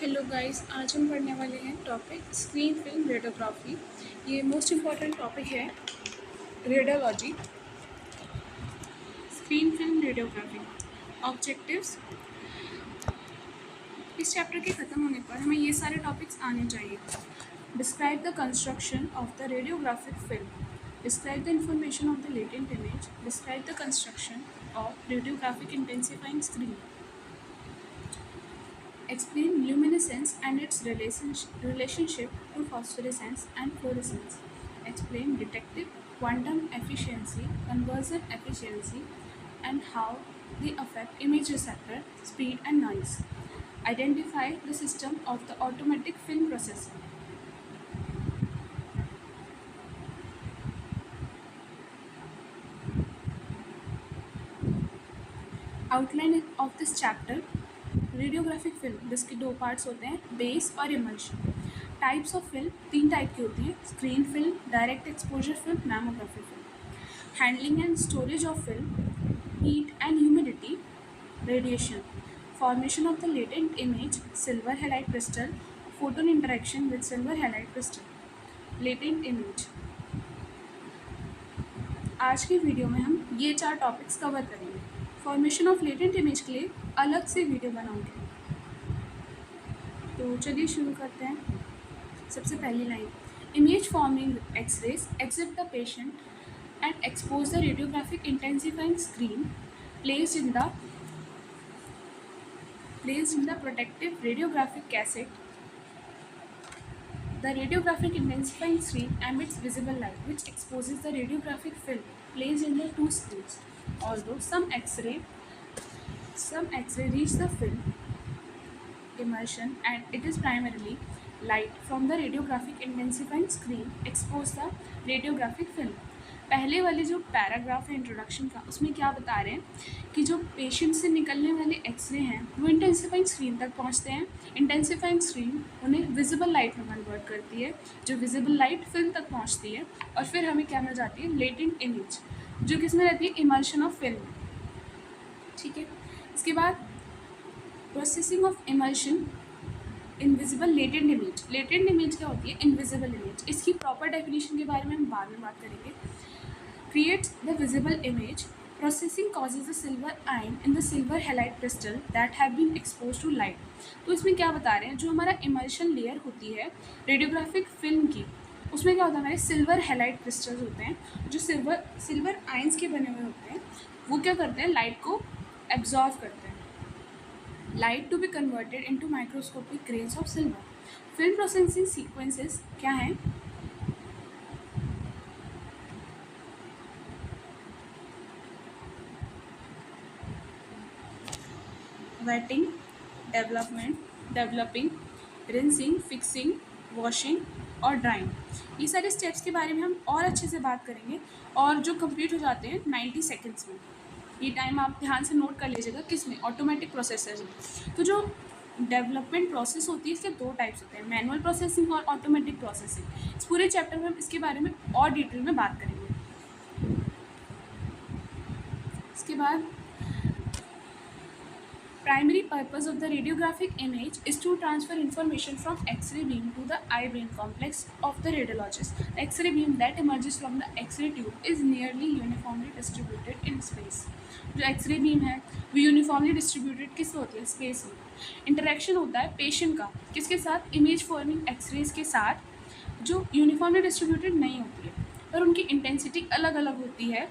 Hello guys, आज हम पढ़ने वाले हैं टॉपिक स्क्रीन फिल्म रेडियोग्राफी। ये मोस्ट इम्पॉर्टेंट टॉपिक है radiology. Screen film radiography objectives. इस चैप्टर के ख़त्म होने पर हमें ये सारे टॉपिक्स आने चाहिए। Describe the construction of the radiographic film, describe the information of the latent image, describe the construction of radiographic intensifying screen, explain luminescence and its relationship to phosphorescence and fluorescence, explain detective quantum efficiency, conversion efficiency, and how they affect image receptor, speed and noise, identify the system of the automatic film processing. Outline of this chapter: radiographic film जिसके दो parts होते हैं, base और emulsion. Types of film तीन type की होती है: screen film, direct exposure film, mammography film. Handling and storage of film: heat and humidity, radiation, formation of the latent image, silver halide crystal, photon interaction with silver halide crystal. Latent image. आज की video में हम ये चार topics cover करेंगे। Formation of latent image के लिए अलग से वीडियो बनाऊंगी। तो चलिए शुरू करते हैं। सबसे पहली line: image forming x-rays exit the patient and expose the radiographic intensifying screen placed in the protective radiographic cassette. The radiographic intensifying screen emits visible light which exposes the radiographic film placed in the two screens. Although some X-ray reach the film emulsion and it is primarily light from the radiographic intensifying screen expose the radiographic film. पहले वाले जो paragraph है introduction का, उसमें क्या बता रहे हैं कि जो पेशेंट से निकलने वाले एक्सरे हैं वो इंटेंसिफाइंग स्क्रीन तक पहुंचते हैं। इंटेंसिफाइंग स्क्रीन उन्हें विजिबल लाइट में कन्वर्ट करती है, जो विजिबल लाइट फिल्म तक पहुंचती है और फिर हमें क्या मिल जाती है? लेटेंट इमेज, जो किसमें रहती है? Emulsion of film. ठीक है। इसके बाद processing of emulsion invisible latent image. Latent image क्या होती है? Invisible image. इसकी प्रॉपर डेफिनेशन के बारे में हम बाद में बात करेंगे। Creates the visible image. Processing causes the silver ion in the silver halide crystal that have been exposed to light. तो इसमें क्या बता रहे हैं? जो हमारा इमल्शन लेयर होती है रेडियोग्राफिक फिल्म की, उसमें क्या होता है? हमारे सिल्वर हैलाइड क्रिस्टल्स होते हैं जो सिल्वर आयंस के बने हुए होते हैं। वो क्या करते हैं? लाइट को एब्जॉर्व करते हैं। Light to be converted into microscopic grains of silver. Film processing sequences क्या हैं? Wetting, developing, rinsing, fixing, washing और ड्राइंग। ये सारे स्टेप्स के बारे में हम और अच्छे से बात करेंगे और जो कंप्लीट हो जाते हैं 90 सेकेंड्स में। ये टाइम आप ध्यान से नोट कर लीजिएगा। किसमें? ऑटोमेटिक प्रोसेसर्स में। तो जो डेवलपमेंट प्रोसेस होती है इसके दो टाइप्स होते हैं, मैनुअल प्रोसेसिंग और ऑटोमेटिक प्रोसेसिंग। इस पूरे चैप्टर में हम इसके बारे में और डिटेल में बात करेंगे। इसके बाद primary purpose of the radiographic image is to transfer information from X-ray beam to the eye-brain complex of the radiologist. The X-ray beam that emerges from the X-ray tube is nearly uniformly distributed in space. जो X-ray beam है वो uniformly distributed किस में होती है? Space में। Interaction होता है पेशेंट का किसके साथ? इमेज फॉर्मिंग एक्सरेज के साथ, जो यूनिफॉर्मली डिस्ट्रीब्यूटेड नहीं होती है पर उनकी इंटेंसिटी अलग अलग होती है।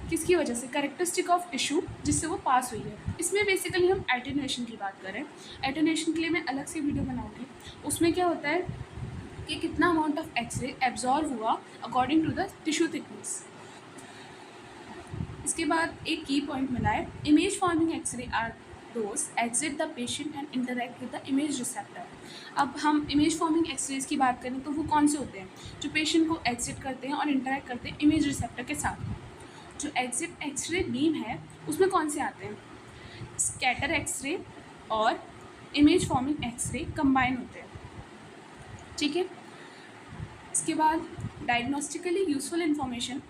किसकी वजह से? कैरेक्टरिस्टिक ऑफ टिश्यू जिससे वो पास हुई है। इसमें बेसिकली हम एटेन्यूएशन की बात करें। एटेन्यूएशन के लिए मैं अलग से वीडियो बनाऊंगी। उसमें क्या होता है कि कितना अमाउंट ऑफ एक्सरे एब्जॉर्व हुआ according to the tissue thickness. इसके बाद एक की पॉइंट मिला है, image forming x-ray are those exit the patient and interact with the image receptor. अब हम इमेज फॉर्मिंग एक्सरेज की बात करें तो वो कौन से होते हैं? जो पेशेंट को एग्जिट करते हैं और इंटरेक्ट करते हैं इमेज रिसेप्टर के साथ। जो एग्जिट एक्सरे बीम है उसमें कौन से आते हैं? स्कैटर एक्सरे और इमेज फॉर्मिंग एक्सरे कंबाइन होते हैं। ठीक है। इसके बाद diagnostically useful information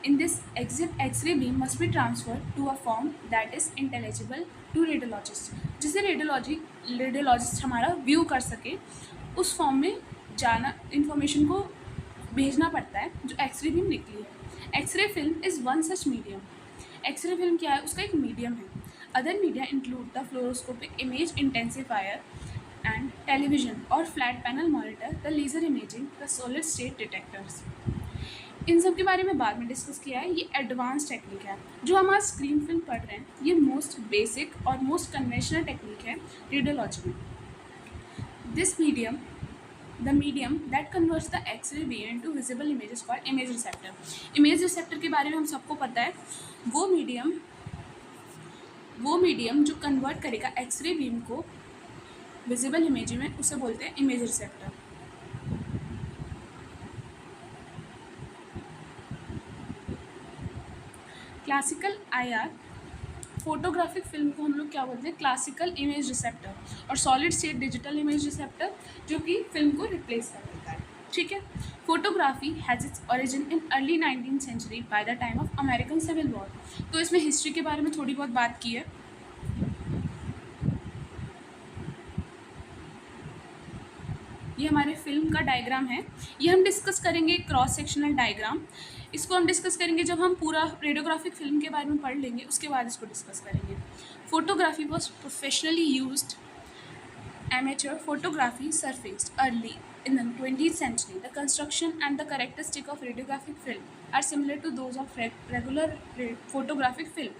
in this exit X-ray beam must be transferred to a form that is intelligible to radiologist. जिसे रेडियोलॉजिस्ट हमारा व्यू कर सके, उस फॉर्म में जाना, इंफॉर्मेशन को भेजना पड़ता है जो एक्सरे बीम निकली है। X-ray film is one such medium. X-ray film क्या है? उसका एक मीडियम है। Other media include the fluoroscopic image intensifier and television और flat panel monitor, the laser imaging, the solid state detectors. इन सब के बारे में बाद में डिस्कस किया है। ये एडवांस टेक्निक है। जो हम आज स्क्रीन फिल्म पढ़ रहे हैं, ये मोस्ट बेसिक और मोस्ट कन्वेंशनल टेक्निक है रेडियोलॉजी में। This medium, the medium that converts the x-ray beam into visible images called image receptor. Image receptor के बारे में हम सबको पता है। वो मीडियम जो कन्वर्ट करेगा एक्सरे बीम को विजिबल इमेज में, उसे बोलते हैं image receptor. Classical IR photographic film को हम लोग क्या बोलते हैं? Classical image receptor. और solid state digital image receptor, जो कि फिल्म को रिप्लेस कर देता है। ठीक है। Photography has its origin in early 19th century by the time of American civil war. तो इसमें हिस्ट्री के बारे में थोड़ी बहुत बात की है। ये हमारे फिल्म का डायग्राम है। ये हम डिस्कस करेंगे क्रॉस सेक्शनल डायग्राम। इसको हम डिस्कस करेंगे जब हम पूरा रेडियोग्राफिक फिल्म के बारे में पढ़ लेंगे, उसके बाद इसको डिस्कस करेंगे। Photography was professionally used amateur photography surfaced early in the 20th century. The construction and the characteristic of radiographic film are similar to those of regular photographic film.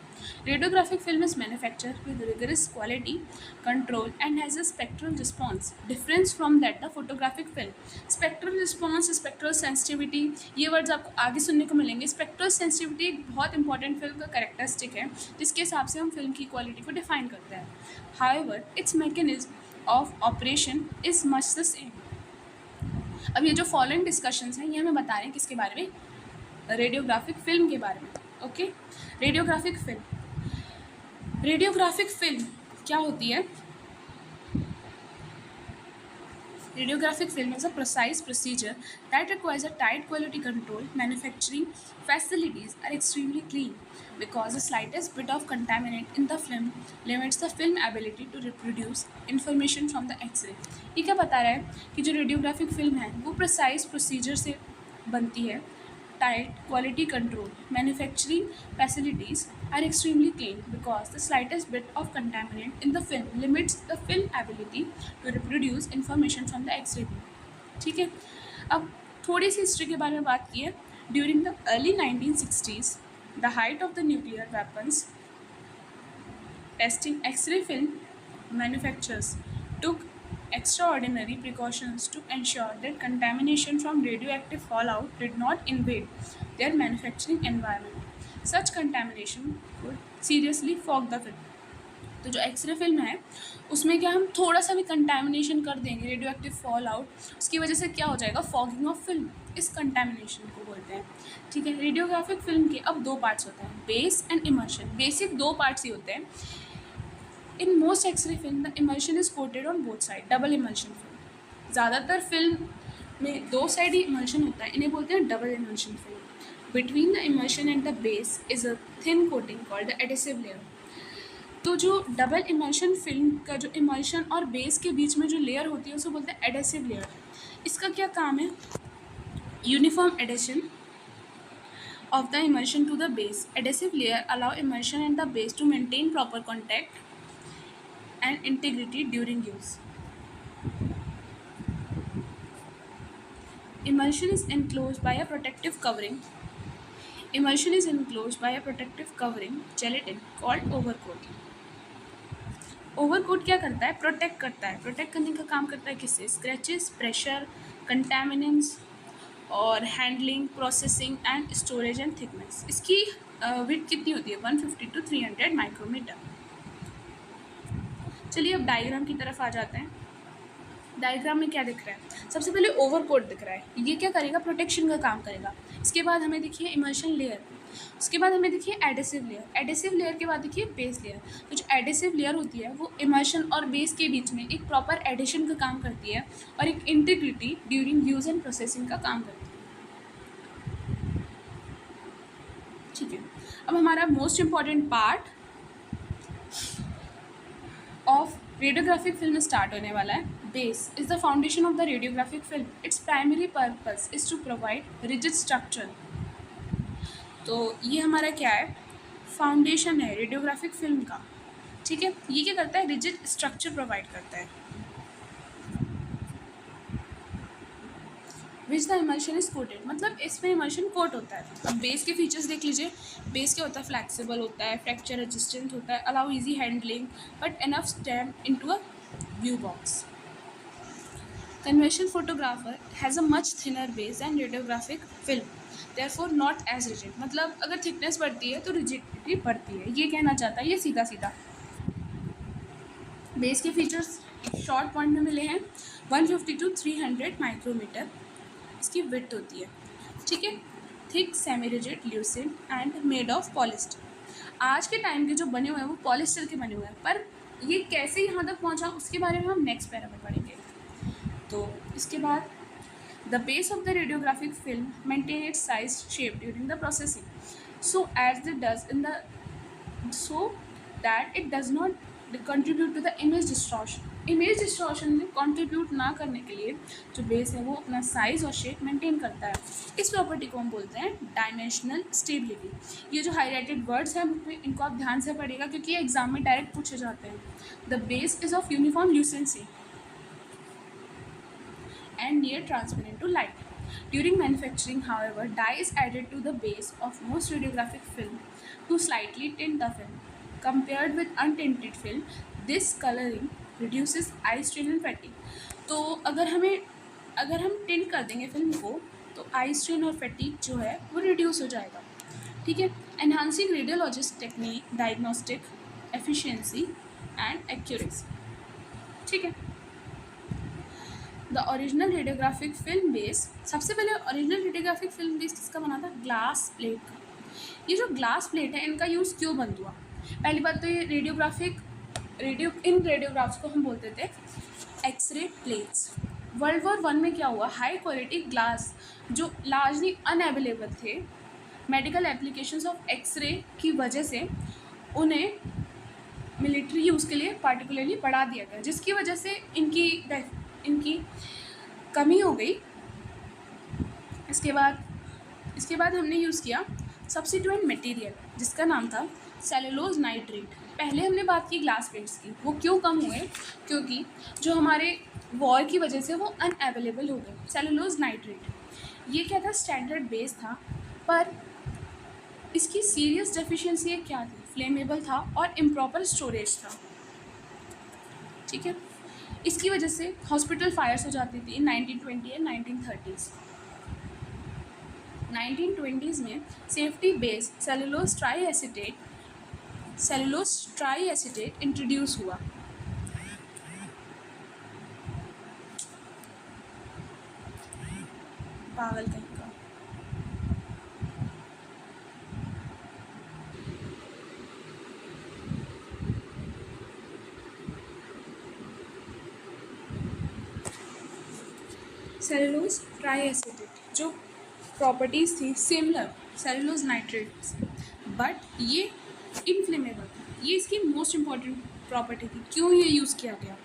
Radiographic film is manufactured with rigorous quality control and has a spectral response difference from that the photographic film. Spectral response, spectral sensitivity, ये words आपको आगे सुनने को मिलेंगे। Spectral sensitivity एक बहुत important film का characteristic है, जिसके हिसाब से हम फिल्म की क्वालिटी को डिफाइन करते हैं। However, its mechanism of operation is much the same. अब ये जो फॉलोइंग डिस्कशंस हैं, ये हमें बता रहे हैं किसके बारे में? रेडियोग्राफिक फिल्म के बारे में। ओके। रेडियोग्राफिक फिल्म क्या होती है? Radiographic film is a precise procedure that requires a tight quality control. Manufacturing facilities are extremely clean because the slightest bit of contaminant in the film limits the film ability to reproduce information from the X-ray. ये क्या बता रहा है कि जो radiographic film है वो precise procedure से बनती है। Tight quality control, manufacturing facilities are extremely clean because the slightest bit of contaminant in the film limits the film ability to reproduce information from the X-ray beam. ठीक है। अब थोड़ी सी history के बारे में बात की है। During the early 1960s, the height of the nuclear weapons testing, X-ray film manufacturers took extraordinary precautions to ensure that contamination from radioactive fallout did not invade their manufacturing environment. Such contamination could seriously fog the film. तो जो x ray film है उसमें क्या हम थोड़ा सा भी contamination कर देंगे, रेडियो एक्टिव फॉल आउट, उसकी वजह से क्या हो जाएगा? Fogging of film. इस कंटेमिनेशन को बोलते हैं। ठीक है। रेडियोग्राफिक फिल्म के अब दो पार्ट्स होते हैं, बेस एंड इमर्शन। बेसिक दो पार्ट्स ही होते हैं। In most x-ray film the immersion is coated on both side, double immersion film. ज़्यादातर फिल्म में दो साइड ही इमर्शन होता है, इन्हें बोलते हैं double immersion film. Between the immersion and the base is a thin coating called the adhesive layer. तो जो डबल इमर्शन फिल्म का जो इमर्शन और बेस के बीच में जो लेयर होती है उसे बोलते हैं एडेसिव लेयर। इसका क्या काम है? Uniform adhesion of the immersion to the base. Adhesive layer allow immersion and the base to maintain proper contact and integrity during use. Immersion is enclosed by a protective covering. Immersion is enclosed by a protective covering, gelatin, called overcoat. Overcoat क्या करता है? Protect करता है। Protect करने का काम करता है किससे? स्क्रैचेस, प्रेशर, कंटेमिनेंट्स और handling, processing and storage and thickness. इसकी विड्थ कितनी होती है? 150 to 300 माइक्रोमीटर। चलिए अब डायग्राम की तरफ आ जाते हैं। डायग्राम में क्या दिख रहा है? सबसे पहले ओवरकोट दिख रहा है। ये क्या करेगा? प्रोटेक्शन का काम करेगा। इसके बाद हमें देखिए इमर्शन लेयर, उसके बाद हमें देखिए एडेसिव लेयर, एडेसिव लेयर के बाद देखिए बेस लेयर। तो जो एडेसिव लेयर होती है वो इमर्शन और बेस के बीच में एक प्रॉपर एडिशन का काम करती है और एक integrity during use and processing का काम करती है। ठीक है। अब हमारा most important part of radiographic film start होने वाला है. Base is the foundation of the radiographic film. Its primary purpose is to provide rigid structure. तो ये हमारा क्या है, फाउंडेशन है रेडियोग्राफिक फिल्म का. ठीक है, ये क्या करता है, रिजिड स्ट्रक्चर प्रोवाइड करता है. Which the emulsion is coated, मतलब इसमें इमल्शन कोट होता है. अब बेस के फीचर्स देख लीजिए. बेस क्या होता है, फ्लैक्सिबल होता है, फ्रैक्चर रेजिस्टेंट होता है, allow easy handling but enough stamp into a view box. Conventional photographer has a much thinner base than radiographic film, therefore not as rigid. मतलब अगर थिकनेस बढ़ती है तो रिजिडिटी बढ़ती है, ये कहना चाहता है ये सीधा सीधा. बेस के फीचर्स शॉर्ट पॉइंट में मिले हैं. 150 to 300 माइक्रोमीटर इसकी विड्थ होती है. ठीक है, thick semi rigid lucid and made of polyester. आज के टाइम के जो बने हुए हैं वो पॉलिस्टर के बने हुए हैं, पर ये कैसे यहाँ तक पहुँचा उसके बारे में हम नेक्स्ट पैरा में पढ़ेंगे. तो इसके बाद the base of the radiographic film maintain its size shape during the processing, so as it does in the so that it does not contribute to the image distortion. Image distortion में contribute ना करने के लिए जो base है वो अपना size और शेप मेंटेन करता है. इस प्रॉपर्टी को हम बोलते हैं डायमेंशनल स्टेबिलिटी. ये जो हाईलाइटेड वर्ड्स हैं इनको आप ध्यान से पढ़िएगा क्योंकि ये एग्जाम में डायरेक्ट पूछे जाते हैं. The base is of uniform lucency and near transparent to light. During manufacturing, however, dye is added to the base of most radiographic film to slightly tint the film. Compared with untinted film, this coloring reduces eye strain and fatigue. तो अगर हम tint कर देंगे film को तो eye strain और fatigue जो है वो रिड्यूस हो जाएगा. ठीक है, enhancing radiologist technique, diagnostic efficiency and accuracy. ठीक है, the original radiographic film base. सबसे पहले ओरिजिनल रेडियोग्राफिक फिल्म बेस किसका बना था, ग्लास प्लेट का. ये जो ग्लास प्लेट है इनका यूज़ क्यों बंद हुआ. पहली बात तो ये इन रेडियोग्राफ्स को हम बोलते थे एक्सरे प्लेट्स. वर्ल्ड वॉर 1 में क्या हुआ, हाई क्वालिटी ग्लास जो लार्जली अनअवेलेबल थे मेडिकल एप्लीकेशंस ऑफ एक्सरे की वजह से उन्हें मिलिट्री यूज़ के लिए पार्टिकुलरली बढ़ा दिया गया, जिसकी वजह से इनकी कमी हो गई. इसके बाद हमने यूज़ किया सब्सिट्यूएंट मटेरियल जिसका नाम था सेलुलोज नाइट्रेट. पहले हमने बात की ग्लास प्लेट्स की, वो क्यों कम हुए, क्योंकि जो हमारे वॉर की वजह से वो अनअवेलेबल हो गए. सेलुलोज नाइट्रेट ये क्या था, स्टैंडर्ड बेस था, पर इसकी सीरियस डेफिशिएंसी क्या थी, फ्लेमेबल था और इम्प्रॉपर स्टोरेज था. ठीक है, इसकी वजह से हॉस्पिटल फायर्स हो जाती थी इन 1920 एंड 1930s. 1920s में safety based cellulose try acetate introduce हुआ. पागल कहीं का. सेलुलोज ट्राई एसिटेट जो प्रॉपर्टीज़ थी सिमिलर सेलुलोज नाइट्रेट, बट ये इनफ्लेमेबल था. ये इसकी मोस्ट इम्पॉर्टेंट प्रॉपर्टी थी. क्यों ये यूज़ किया गया.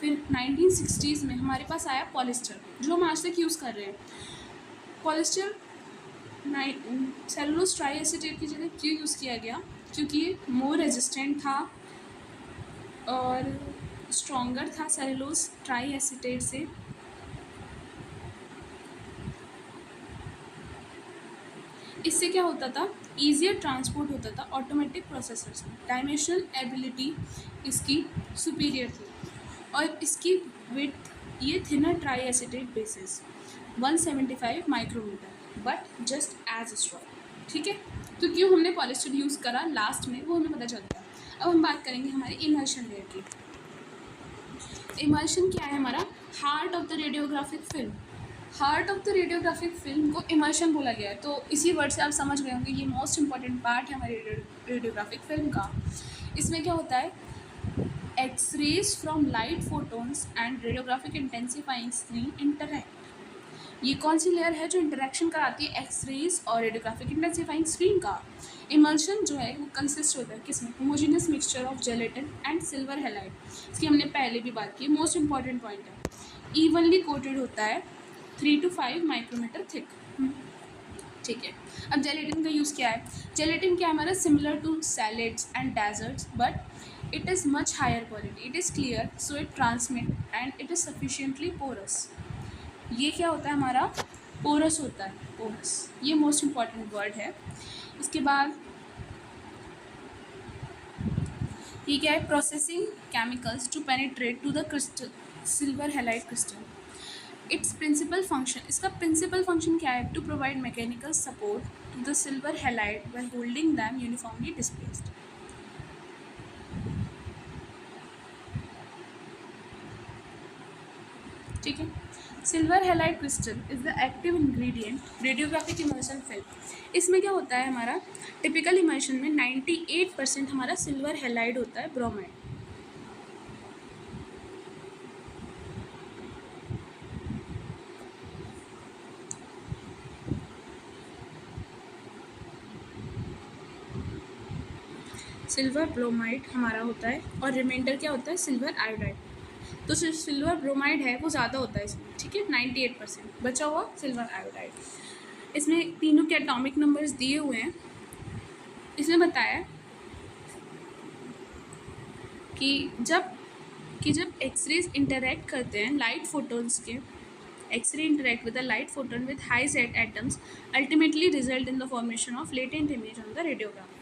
फिर 1960s में हमारे पास आया पॉलिस्टर जो हम आज तक यूज़ कर रहे हैं. पॉलिस्टर सेलुलोज ट्राई एसिटेट की जगह क्यों यूज़ किया गया, क्योंकि ये मोर रेजिस्टेंट था और स्ट्रॉन्गर था सेलुलोज ट्राई एसिटेट से. इससे क्या होता था, ईजियर ट्रांसपोर्ट होता था ऑटोमेटिक प्रोसेसर्स में. डायमेंशनल एबिलिटी इसकी सुपीरियर थी और इसकी विड्थ ये thinner tri acetate basis 175 micrometre but just as strong. ठीक है, तो क्यों हमने पॉलिस्टर यूज़ करा लास्ट में वो हमें पता चलता है. अब हम बात करेंगे हमारे इमल्शन लेयर की. इमल्शन क्या है, हमारा heart of the radiographic film. Heart of the radiographic film को इमल्शन बोला गया है. तो इसी वर्ड से आप समझ गए होंगे ये मोस्ट इंपॉर्टेंट पार्ट है हमारे रेडियोग्राफिक फिल्म का. इसमें क्या होता है, x-rays from light photons and radiographic intensifying screen interact. ये कौन सी लेयर है जो इंटरेक्शन कराती है एक्सरेज और रेडियोग्राफिक इंटेंसिफाइंग स्क्रीन का। इमल्शन जो है वो कंसिस्ट होता है किसमें, homogeneous mixture of gelatin and silver halide. इसकी हमने पहले भी बात की, मोस्ट इंपॉर्टेंट पॉइंट है। इवनली कोटेड होता है 3 to 5 माइक्रोमीटर थिक। ठीक है, अब जेलेटिन का यूज़ क्या है। जेलेटिन क्या है हमारा, similar to salads and desserts but it is much higher quality, it is clear so it transmit and it is sufficiently porous. ये क्या होता है हमारा, पोरस होता है, पोरस, ये मोस्ट इम्पॉर्टेंट वर्ड है। इसके बाद ये क्या है, processing chemicals to penetrate to the crystal silver halide crystal. Its principal function, इसका प्रिंसिपल फंक्शन क्या है, to provide mechanical support to the silver halide by holding them uniformly displaced. ठीक है, silver halide crystal is the active ingredient radiographic emulsion film. इसमें क्या होता है हमारा, टिपिकल इमल्शन में 98% हमारा सिल्वर हैलाइड होता है, ब्रोमाइड। सिल्वर ब्रोमाइड हमारा होता है और रिमाइंडर क्या होता है, सिल्वर आयोडाइड। तो सिल्वर ब्रोमाइड है वो ज़्यादा होता है इसमें, ठीक है, 98%, बचा हुआ सिल्वर आयोडाइड। इसमें तीनों के एटॉमिक नंबर्स दिए हुए हैं। इसमें बताया कि जब एक्सरेज इंटरेक्ट करते हैं लाइट फोटोन्स के, x-ray interact with the light photon with high Z atoms ultimately result in the formation of latent image on the radiograph.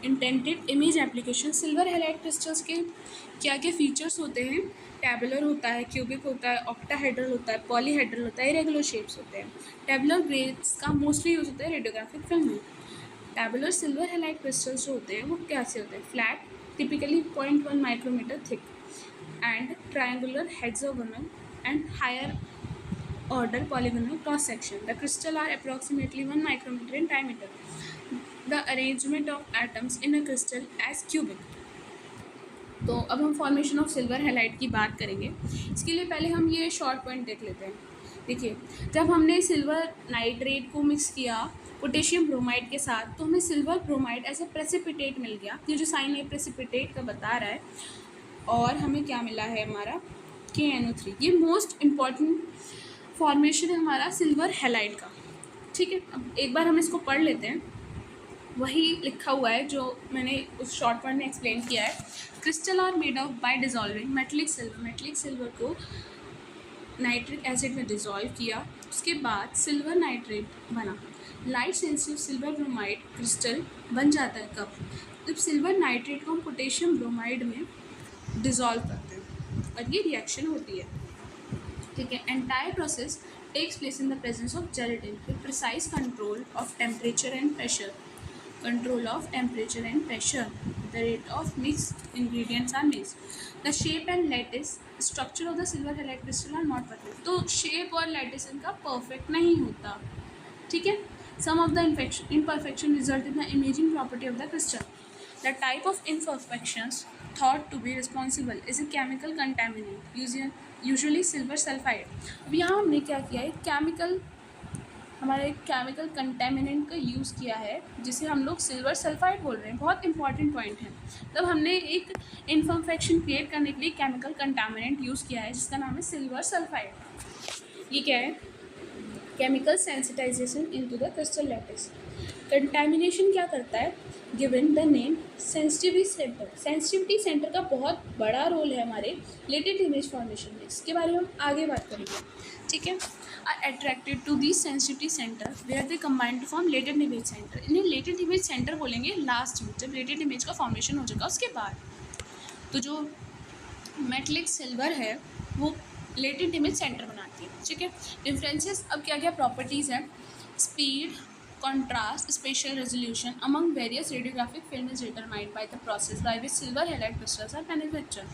Intended image application, silver halide crystals के क्या क्या features होते हैं, tabular होता है, cubic होता है, ऑक्टाहेड्रल होता है, पॉलीहेड्रल होता है, इरेगुलर शेप्स होते हैं। टैबुलर ग्रेड्स का मोस्टली यूज होता है रेडियोग्राफिक फिल्म में। टैबुलर सिल्वर हैलाइड क्रिस्टल्स जो होते हैं वो कैसे होते हैं, flat, typically 0.1 micrometre thick and triangular, hexagonal and higher order polygonal cross section. The crystal are approximately 1 micrometer in diameter. The arrangement of atoms in a crystal as cubic. तो अब हम फॉर्मेशन ऑफ सिल्वर हैलाइड की बात करेंगे। इसके लिए पहले हम ये शॉर्ट पॉइंट देख लेते हैं। देखिए, जब हमने सिल्वर नाइट्रेट को मिक्स किया पोटेशियम ब्रोमाइड के साथ तो हमें सिल्वर ब्रोमाइड ऐसा प्रेसिपिटेट मिल गया। ये जो साइन है प्रेसिपिटेट का बता रहा है, और हमें क्या मिला है हमारा KNO3। ये मोस्ट इम्पॉर्टेंट फॉर्मेशन है हमारा सिल्वर हैलाइड का। ठीक है, अब एक बार हम इसको पढ़ लेते हैं। वही लिखा हुआ है जो मैंने उस शॉर्ट पॉइंट में एक्सप्लेन किया है। Crystal are made of by dissolving metallic silver, metallic silver को नाइट्रिक एसिड में डिजॉल्व किया, उसके बाद सिल्वर नाइट्रेट बना। Light sensitive silver bromide crystal बन जाता है कब, जब सिल्वर नाइट्रेट को हम पोटेशियम ब्रोमाइड में डिजॉल्व करते हैं और ये रिएक्शन होती है। ठीक है, entire process takes place in the presence of gelatin with precise control of temperature and pressure, control of temperature and pressure, the rate of mixed ingredients are mixed, the shape and lattice structure of the silver halide crystal are not perfect। तो shape और lattice इनका perfect नहीं होता। ठीक है, some of the imperfection result in the imaging property of the crystal। The type of imperfections thought to be responsible is a chemical contaminant, usually silver sulfide। अब यहाँ हमने क्या किया है, हमारे केमिकल कंटेमिनेंट का यूज़ किया है जिसे हम लोग सिल्वर सल्फाइड बोल रहे हैं। बहुत इंपॉर्टेंट पॉइंट है। तब हमने एक इन्फॉर्मेशन क्रिएट करने के लिए केमिकल कंटेमिनेंट यूज़ किया है जिसका नाम है सिल्वर सल्फाइड। ये क्या है, chemical sensitization into the crystal lattice. Contamination क्या करता है, given the name sensitivity centre. Sensitivity centre का बहुत बड़ा रोल है हमारे लेटेंट इमेज फॉर्मेशन में, इसके बारे में हम आगे बात करेंगे। ठीक है, are attracted to the sensitivity center where they combine to form latent image center। इन्हें latent image center बोलेंगे लास्ट में, जब latent image का फॉर्मेशन हो जाएगा उसके बाद। तो जो मेटलिक सिल्वर है वो latent image center बनाती है। ठीक है, डिफरेंसेस, अब क्या क्या प्रॉपर्टीज़ हैं, speed, contrast, spatial resolution among various radiographic film is determined by the process by which silver halide crystals are manufactured।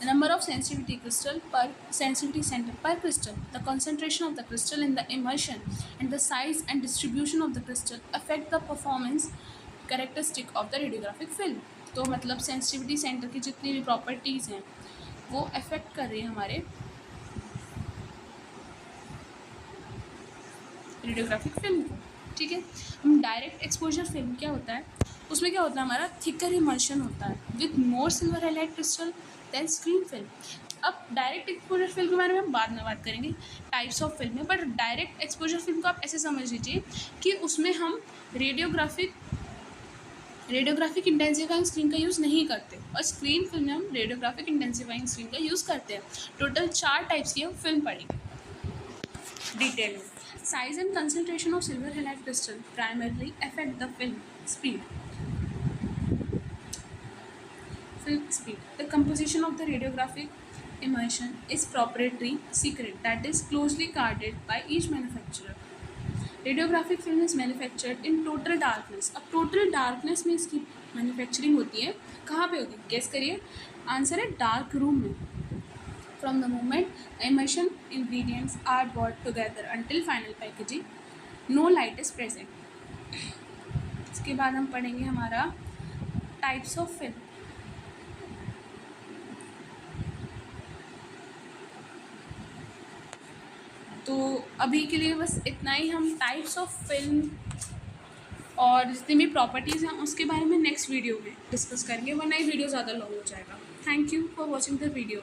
The number of sensitivity crystal per sensitivity center per crystal, the concentration of the crystal in the emulsion, and the size and distribution of the crystal affect the performance characteristic of the radiographic film। तो मतलब sensitivity center की जितनी भी properties हैं वो affect कर रही है हमारे रेडियोग्राफिक फिल्म को। ठीक है, हम डायरेक्ट एक्सपोजर फिल्म क्या होता है, उसमें क्या होता है, हमारा थिकर इमल्शन होता है with more silver halide crystal than screen film. अब डायरेक्ट एक्सपोजर फिल्म के बारे में हम बाद में बात करेंगे, टाइप्स ऑफ फिल्म है, बट डायरेक्ट एक्सपोजर फिल्म को आप ऐसे समझ लीजिए कि उसमें हम रेडियोग्राफिक इंटेंसिफाइंग स्क्रीन का यूज़ नहीं करते, और स्क्रीन फिल्म में हम रेडियोग्राफिक इंटेंसिफाइंग स्क्रीन का यूज़ करते हैं। टोटल 4 टाइप्स की हम फिल्म पढ़ेंगे डिटेल में। Size and concentration of silver highlight crystal primarily affect the film speed. The composition of the radiographic emulsion is proprietary secret that is closely guarded by each manufacturer. Radiographic film is manufactured in total darkness. अब total darkness में इसकी manufacturing होती है, कहाँ पे होगी, guess करिए, answer है डार्क रूम में। From the moment emulsion ingredients are brought together until final packaging, no light is present। इसके बाद हम पढ़ेंगे हमारा टाइप्स ऑफ फिल्म। तो अभी के लिए बस इतना ही। हम टाइप्स ऑफ फिल्म और जितनी भी प्रॉपर्टीज़ हैं उसके बारे में नेक्स्ट वीडियो में डिस्कस करेंगे, वरना ये वीडियो ज़्यादा लॉन्ग हो जाएगा। Thank you for watching the video.